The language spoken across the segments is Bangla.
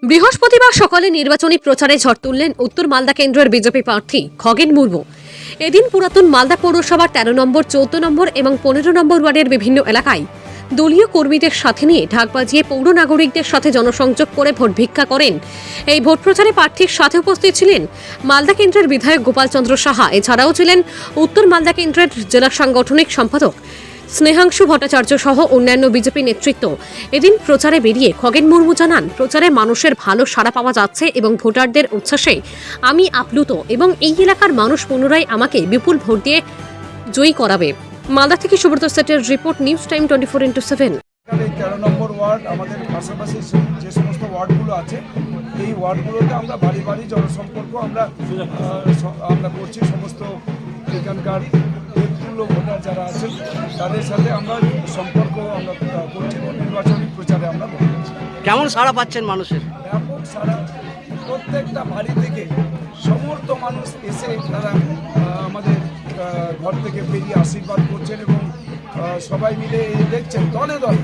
বৃহস্পতিবার সকালে নির্বাচনী প্রচারে ঝড় তুললেন উত্তর মালদা কেন্দ্রের বিজেপি প্রার্থী খগেন মুর্মু। এদিন পুরাতন মালদা পৌরসভার ১৩ নম্বর, ১৪ নম্বর এবং ১৫ নম্বর ওয়ার্ডের বিভিন্ন এলাকায় দলীয় কর্মীদের সাথে নিয়ে ঢাক বাজিয়ে পৌর নাগরিকদের সাথে জনসংযোগ করে ভোট ভিক্ষা করেন। এই ভোট প্রচারে প্রার্থীর সাথে উপস্থিত ছিলেন মালদা কেন্দ্রের বিধায়ক গোপাল চন্দ্র সাহা। এছাড়াও ছিলেন উত্তর মালদা কেন্দ্রের জেলা সাংগঠনিক সম্পাদক স্নেহাংশু ভট্টাচার্য সহ অন্যান্য বিজেপি নেতৃত্ব। এদিন প্রচারে বেরিয়ে খগেন মুর্মু জানান, প্রচারে মানুষের ভালো সাড়া পাওয়া যাচ্ছে এবং ভোটারদের উচ্ছ্বাসে আমি আপ্লুত এবং এই এলাকার মানুষ পুনরায় আমাকে বিপুল ভোট দিয়ে জয়ী করাবে। মালদা থেকে সুব্রত সেটের রিপোর্ট, নিউজ টাইম 24/7। 13 নম্বর ওয়ার্ড, আমাদের পাশাপাশি যে সমস্ত ওয়ার্ডগুলো আছে এই ওয়ার্ডগুলোতে আমরা বাড়ি বাড়ি জনসম্পর্ক আমরা করছি। সমস্ত এখানকার ব্যক্তিগুলো ভোটার যারা আছেন তাদের সাথে আমরা সম্পর্ক আমরা করছি এবং নির্বাচনী প্রচারে আমরা করছি। কেমন সাড়া পাচ্ছেন মানুষের? ব্যাপক সারা, প্রত্যেকটা বাড়ি থেকে সমস্ত মানুষ এসে তারা আমাদের ঘর থেকে বেরিয়ে আশীর্বাদ করছেন এবং সবাই মিলে দেখছেন দলে দলে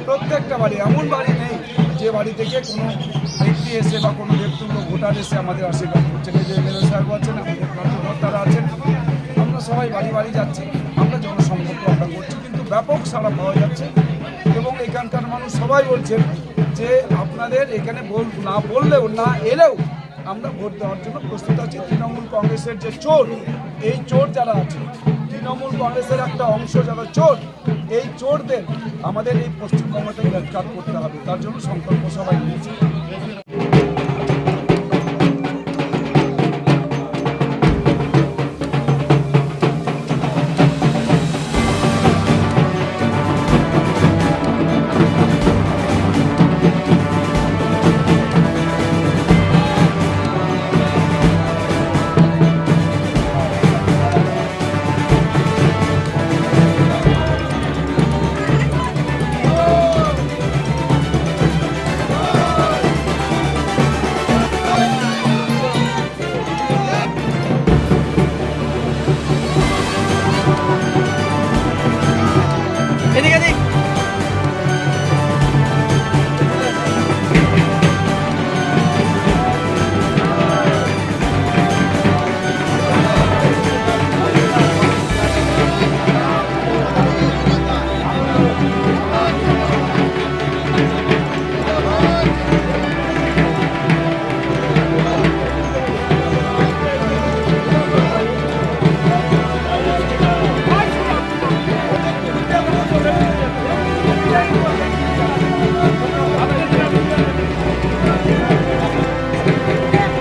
প্রত্যেকটা বাড়ি, এমন বাড়ি নেই যে বাড়ি থেকে কোনো ব্যক্তি এসে বা কোনো ব্যক্তিগত ভোটার এসে আমাদের আশীর্বাদ করছেন। এই যে এমএলএ সাহেব আছেন, আমাদের কর্মকর্তারা আছেন, আমরা সবাই বাড়ি বাড়ি যাচ্ছি, আমরা জনসম্পর্ক আমরা করছি, কিন্তু ব্যাপক সাড়া পাওয়া যাচ্ছে। এবং এখানকার মানুষ সবাই বলছেন যে আপনাদের এখানে না বললেও না এলেও আমরা ভোট দেওয়ার জন্য প্রস্তুত আছি। তৃণমূল কংগ্রেসের যে চোর, এই চোর যারা আছে, তৃণমূল কংগ্রেসের একটা অংশ যারা চোর, এই চোরদের আমাদের এই পশ্চিমবঙ্গ থেকে উৎখাত করতে হবে, তার জন্য সংকল্প সবাই নিয়েছে।